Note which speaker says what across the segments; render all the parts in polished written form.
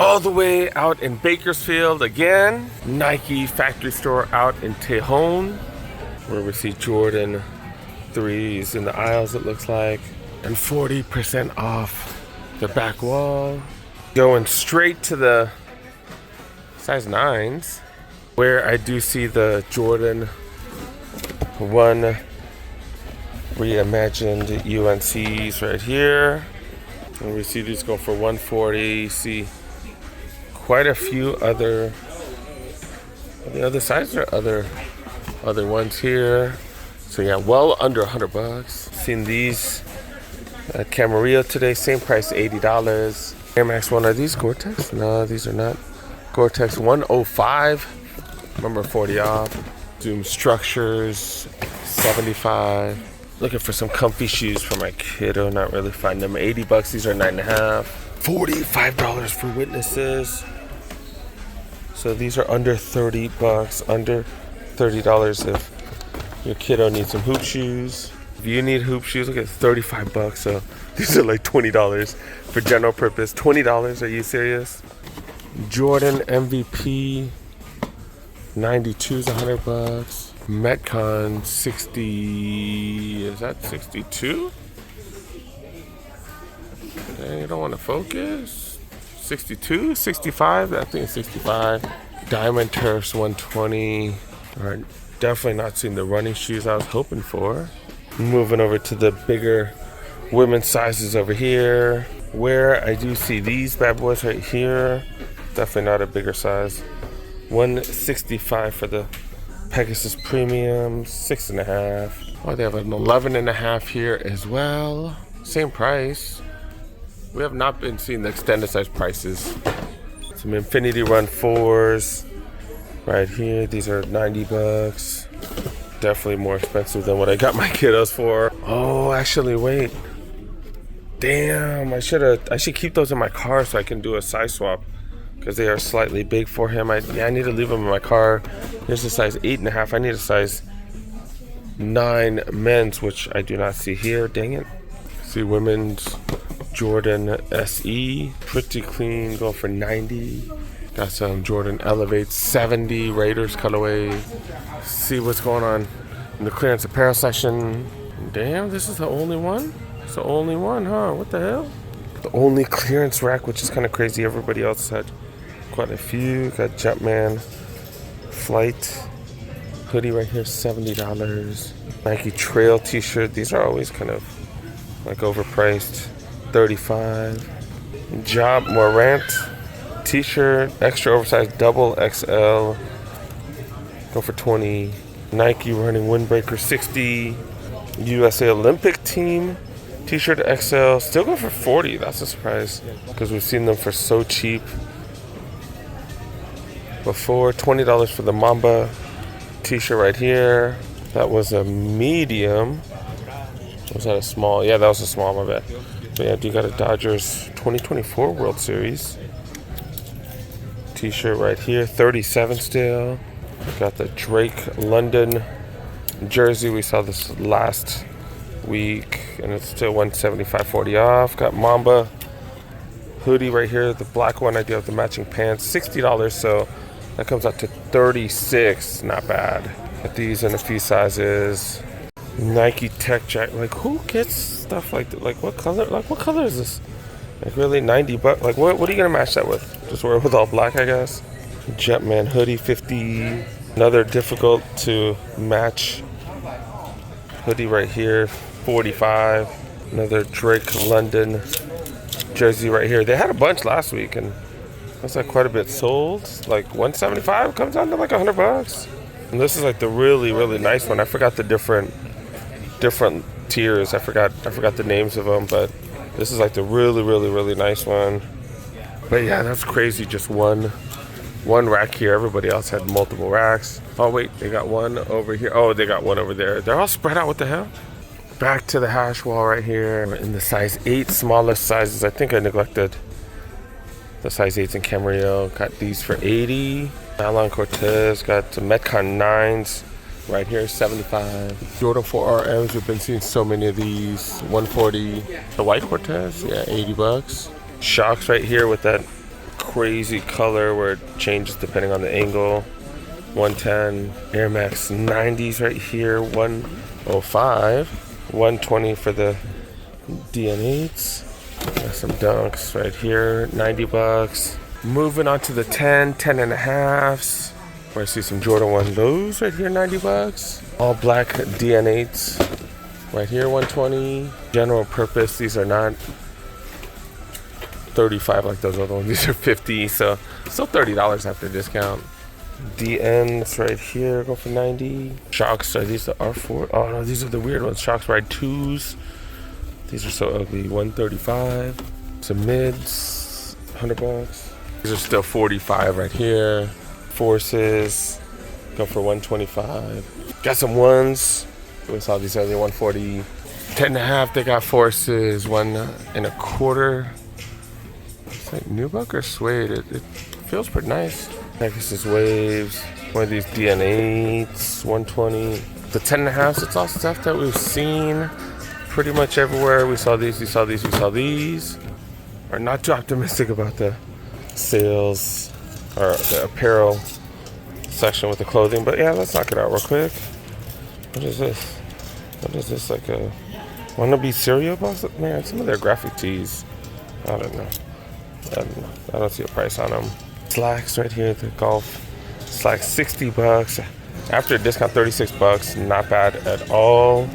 Speaker 1: all the way out in Bakersfield again. Nike Factory Store out in Tejon, where we see Jordan 3s in the aisles, it looks like, and 40% off the back wall. Going straight to the size 9s, where I do see the Jordan 1 reimagined UNCs right here. And we see these go for $140. See quite a few other sizes or other ones here. So yeah, well under $100. Seen these at Camarillo today, same price, $80. Air Max 1, are these Gore-Tex? No, these are not. Gore-Tex 105, remember 40 off. Zoom Structures, 75. Looking for some comfy shoes for my kiddo, not really finding them. $80, these are $9.5. $45 for Witnesses. So these are under $30, under $30 if your kiddo needs some hoop shoes. If you need hoop shoes, look at $35. So these are like $20 for general purpose. $20, are you serious? Jordan MVP 92 is $100. Metcon 60, is that 62? Dang, you don't want to focus. 62, 65, I think it's 65. Diamond Turfs 120. Alright, definitely not seeing the running shoes I was hoping for. Moving over to the bigger women's sizes over here, where I do see these bad boys right here. Definitely not a bigger size. 165 for the Pegasus Premium, 6.5. Oh, they have an 11.5 here as well. Same price. We have not been seeing the extended size prices. Some Infinity Run 4s right here. These are $90. Definitely more expensive than what I got my kiddos for. Oh, actually, wait. Damn, I should keep those in my car so I can do a size swap, because they are slightly big for him. I need to leave them in my car. Here's a size 8.5. I need a size 9 men's, which I do not see here. Dang it. See women's Jordan SE, pretty clean, going for $90. Got some Jordan Elevate 70 Raiders colorway. See what's going on in the clearance apparel section. Damn, this is the only one? It's the only one, huh? What the hell? The only clearance rack, which is kind of crazy. Everybody else had quite a few. Got Jumpman Flight hoodie right here, $70. Nike Trail t-shirt. These are always kind of like overpriced, $35. Job Morant t-shirt, extra oversized double XL, go for $20. Nike Running Windbreaker 60. USA Olympic Team t-shirt XL, still go for $40. That's a surprise, because we've seen them for so cheap before. $20 for the Mamba t-shirt right here. That was a medium. Was that a small? Yeah, that was a small, my bad. But yeah, you got a Dodgers 2024 World Series t-shirt right here, $37 still. Got the Drake London jersey. We saw this last week, and it's still $175, $40 off. Got Mamba hoodie right here, the black one. I do have the matching pants, $60, so that comes out to $36. Not bad. Got these in a few sizes. Nike Tech Jacket. Like, who gets stuff like that? Like, what color? Like, what color is this? Like, really, $90. Like, what are you gonna match that with? Just wear it with all black, I guess. Jumpman hoodie, $50. Another difficult to match hoodie right here, $45. Another Drake London jersey right here. They had a bunch last week, and that's like quite a bit sold. Like $175 comes down to like $100. And this is like the really, really nice one. I forgot the different tiers. I forgot the names of them, but this is like the really, really, really nice one. But yeah, that's crazy. Just one rack here. Everybody else had multiple racks. Oh wait, they got one over here. Oh, they got one over there. They're all spread out. What the hell? Back to the hash wall right here. In the size 8, smallest sizes. I think I neglected the size 8s in Camarillo. Got these for $80. Alon Cortez. Got the Metcon 9s right here, $75. Jordan 4 RMs. We've been seeing so many of these. $140. The white Cortez, yeah, $80. Shocks right here with that crazy color where it changes depending on the angle. 110. Air Max 90s right here. 105. 120 for the DN8s. Got some dunks right here. 90 bucks. Moving on to the 10 and a halves. Where I see some Jordan 1 lows right here, 90 bucks. All black DN8s right here, 120. General purpose, these are not 35 like those other ones. These are 50, so still $30 after discount. DNs right here, go for 90. Shocks, are these the R4? Oh no, these are the weird ones. Shocks Ride 2s. These are so ugly, 135. Some mids, 100 bucks. These are still 45 right here. Forces, go for 125. Got some ones. We saw these earlier, 140. 10 and a half, they got Forces, 1.25. It's like nubuck or suede. It feels pretty nice. Pegasus Waves, one of these DN8s, 120. The 10 and a halves, it's all stuff that we've seen pretty much everywhere. We saw these, we saw these, we saw these. We're not too optimistic about the sales or the apparel section with the clothing, but yeah, let's knock it out real quick. What is this? What is this, like a wannabe cereal box? Man, some of their graphic tees, I don't know. I don't see a price on them. Slacks right here at the golf. Slacks 60 bucks. After discount, 36 bucks. Not bad at all.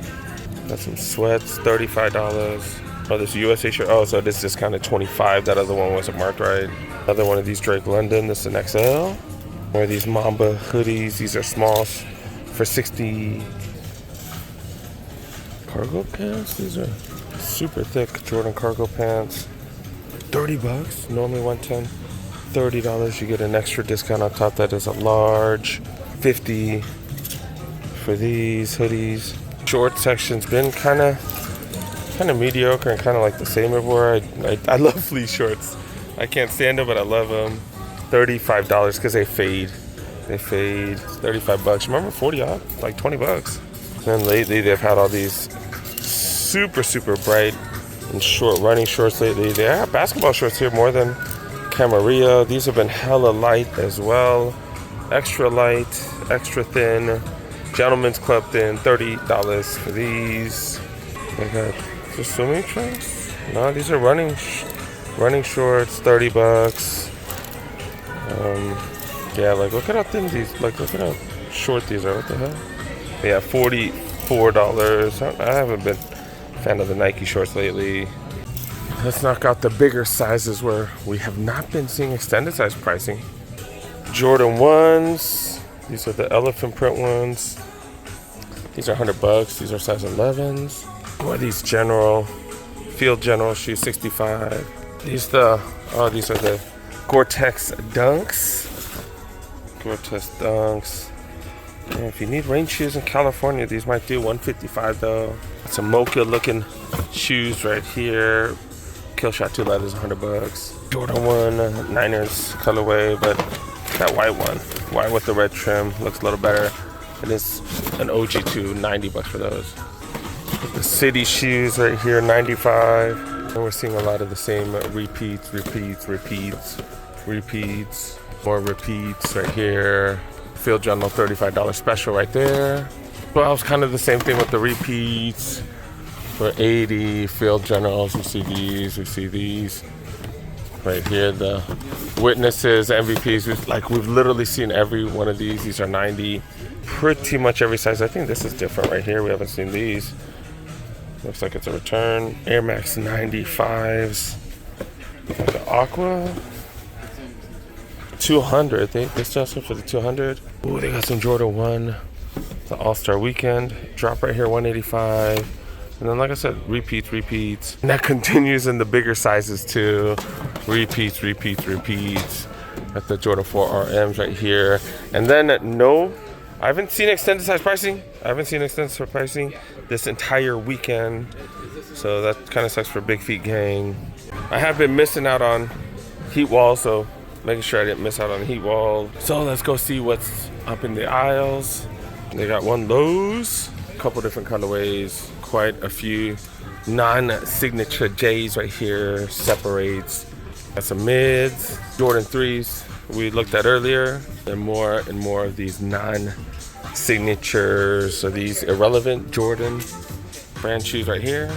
Speaker 1: Got some sweats, $35. Oh, this USA shirt. Oh, so this discounted 25. That other one wasn't marked right. Another one of these Drake London. This is an XL. More of these Mamba hoodies. These are smalls for 60. Cargo pants. These are super thick Jordan cargo pants. 30 bucks. Normally 110. $30. You get an extra discount on top. That is a large. 50 for these hoodies. Short section's been kind of mediocre and kind of like the same everywhere. I love fleece shorts. I can't stand them, but I love them. $35 because they fade. They fade. 35 bucks. Remember 40 off? Like 20 bucks. And lately they've had all these super bright and short running shorts lately. They have basketball shorts here more than Camarillo. These have been hella light as well. Extra light, extra thin. Gentleman's Club thin, $30 for these. They got just swimming trunks. No, these are running shorts, 30 bucks. Yeah, like look at how thin these, like look at how short these are. What the hell? Yeah, $44. I haven't been a fan of the Nike shorts lately. Let's knock out the bigger sizes where we have not been seeing extended size pricing. Jordan 1s. These are the elephant print ones. These are 100 bucks. These are size 11s. What are these Field General shoes, 65. These are the Gore-Tex Dunks. Gore-Tex Dunks. And if you need rain shoes in California, these might do 155 though. Some mocha looking shoes right here. Killshot 2 leathers, 100 bucks. Jordan 1 Niners colorway, but that white with the red trim looks a little better. And it's an OG 2, 90 bucks for those. The City shoes right here, 95. And we're seeing a lot of the same repeats. More repeats right here. Field General, $35 special right there. Well, it's kind of the same thing with the repeats. For 80 Field Generals, we see these. Right here, the Witnesses, MVPs. We've literally seen every one of these. These are 90. Pretty much every size. I think this is different right here. We haven't seen these. Looks like it's a return. Air Max 95s. The Aqua 200. They still have for the 200. Ooh, they got some Jordan 1. The All-Star Weekend. Drop right here, 185. And then, like I said, repeats. And that continues in the bigger sizes too. Repeats. At the Jordan 4 RMs right here. And then, no, I haven't seen extended size pricing. This entire weekend. So that kind of sucks for Big Feet Gang. I have been missing out on Heat Wall, so making sure I didn't miss out on Heat Wall. So let's go see what's up in the aisles. They got one Lowe's, a couple different colorways, quite a few non-signature J's right here, separates. Got some mids, Jordan 3s we looked at earlier, and more of these non-signatures, so these irrelevant Jordan brand shoes right here.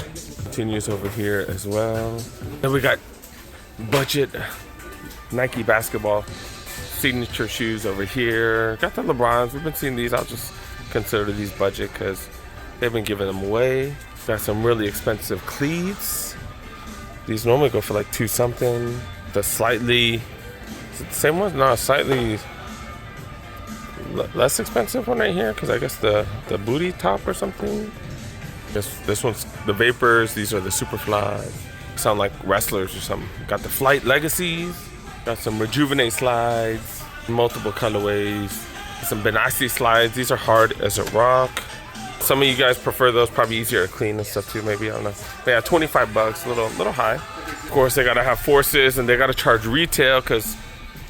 Speaker 1: Continues over here as well. Then we got budget Nike basketball signature shoes over here. Got the LeBrons. We've been seeing these. I'll just consider these budget because they've been giving them away. Got some really expensive cleats. These normally go for like $2 something. The slightly, is it the same one? No, slightly less expensive one right here, because I guess the booty top or something. This one's the Vapors. These are the Superflies. Sound like wrestlers or something. Got the Flight Legacies. Got some Rejuvenate slides. Multiple colorways. Some Benassi slides. These are hard as a rock. Some of you guys prefer those, probably easier to clean and stuff too, maybe, I don't know. But yeah, $25, a little high. Of course, they gotta have forces and they gotta charge retail because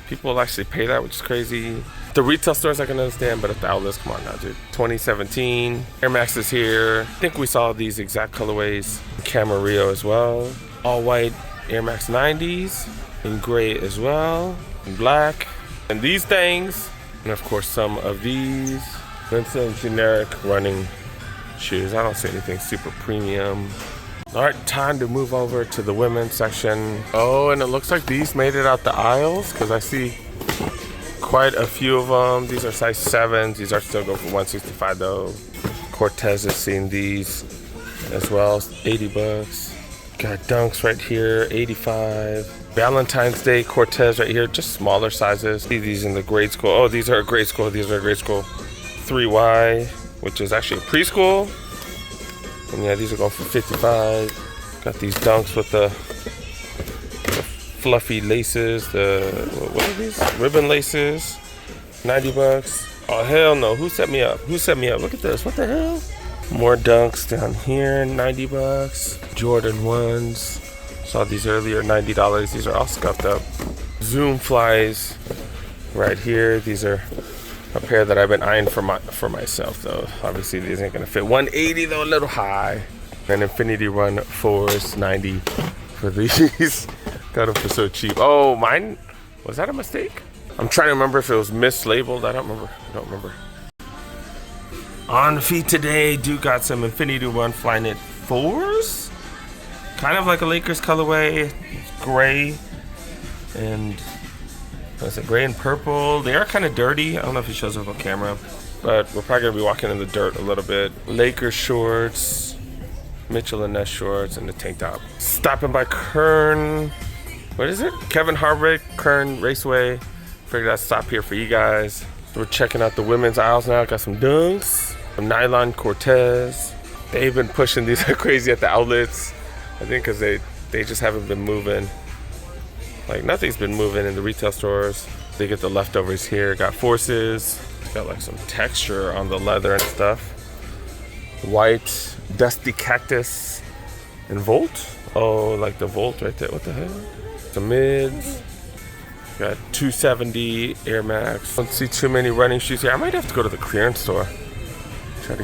Speaker 1: people will actually pay that, which is crazy. The retail stores I can understand, but at the outlets, come on now, dude. 2017, Air Max is here. I think we saw these exact colorways in Camarillo as well. All white Air Max 90s, in gray as well, in black. And these things, and of course some of these. Vincent generic running shoes. I don't see anything super premium. All right, time to move over to the women's section. Oh, and it looks like these made it out the aisles because I see quite a few of them. These are size 7s. These are still going for $165 though. Cortez has seen these as well, $80. Got Dunks right here, $85. Valentine's Day Cortez right here, just smaller sizes. See these in the grade school. Oh, these are a grade school. These are a grade school. 3Y, which is actually a preschool. And yeah, these are going for $55. Got these Dunks with the fluffy laces, what are these? Ribbon laces, $90. Oh hell no, who set me up? Look at this, what the hell? More Dunks down here, $90. Jordan 1s, saw these earlier, $90. These are all scuffed up. Zoom Flies right here. These are a pair that I've been eyeing for myself though. Obviously these ain't gonna fit. $180 though, a little high. And Infinity Run 4s, $90 for these. Got them for so cheap. Oh, mine, was that a mistake? I'm trying to remember if it was mislabeled. I don't remember. On feet today, Duke got some Infinity Run Flyknit 4s. Kind of like a Lakers colorway. It's gray and is it gray and purple? They are kind of dirty. I don't know if it shows up on camera, but we're probably gonna be walking in the dirt a little bit. Lakers shorts, Mitchell and Ness shorts, and the tank top. Stopping by Kern. What is it? Kevin Harvick, Kern Raceway. Figured I'd stop here for you guys. We're checking out the women's aisles now. Got some Dunks, some Nylon Cortez. They've been pushing these like crazy at the outlets. I think because they just haven't been moving. Like nothing's been moving in the retail stores. They get the leftovers here. Got Forces. Got like some texture on the leather and stuff. White, Dusty Cactus, and Volt. Oh, like the Volt right there. What the hell? Some mids. Got 270 Air Max. Don't see too many running shoes here. I might have to go to the clearance store. Try to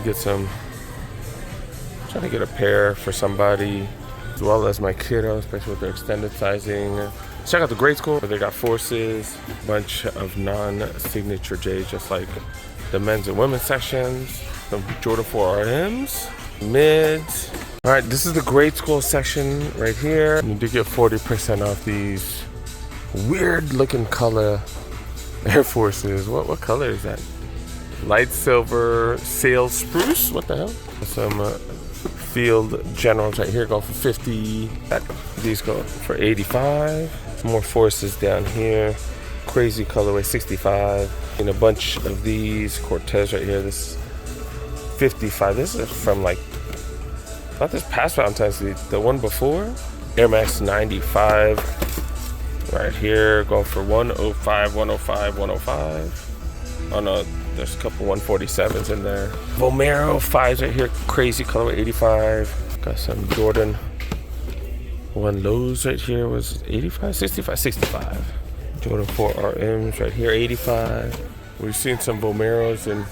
Speaker 1: get a pair for somebody, as well as my kiddo, especially with their extended sizing. Check out the grade school where they got Forces, a bunch of non-signature J's, just like the men's and women's sections. Some Jordan 4 RMs, mids. All right, this is the grade school section right here. You do get 40% off these weird looking color Air Forces. What color is that? Light silver sail spruce. What the hell? Some Field Generals right here go for $50. These go for $85. More Forces down here. Crazy colorway, $65. And a bunch of these Cortez right here. This is $55. This is from like not this past Valentine's Day, the one before. Air Max 95 right here, going for $105, $105, $105. Oh no, there's a couple 147s in there. Vomero 5s right here, crazy colorway, $85. Got some Jordan 1 lows right here, was 85, 65, 65. Jordan 4 RMs right here, $85. We've seen some Vomeros in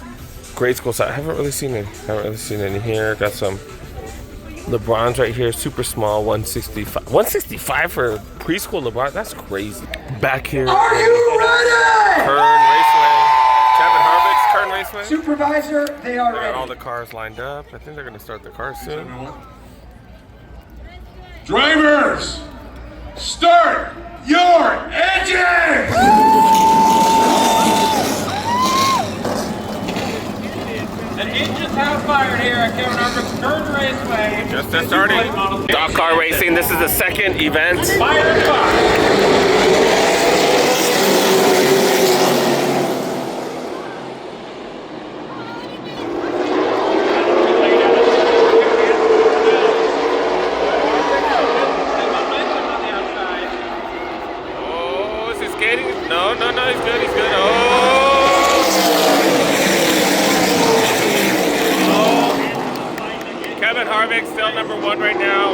Speaker 1: grade school, so I haven't really seen any here. Got some LeBron's right here, super small, 165. 165 for preschool LeBron? That's crazy. Back here.
Speaker 2: Are you ready?
Speaker 1: Kern Raceway. Kevin Harvick's Kern Raceway.
Speaker 2: Supervisor, they are
Speaker 1: Got
Speaker 2: ready.
Speaker 1: all the cars lined up. I think they're going to start the cars soon.
Speaker 3: Drivers, start your engines!
Speaker 4: The engines have fired here at Kevin Arvin's Kern Raceway.
Speaker 1: Just starting. Dog car racing. This is the second event.
Speaker 4: Fire car.
Speaker 1: Oh, is he skating? No, no, no. He's good. He's good. Oh. Kevin Harvick still number one right now.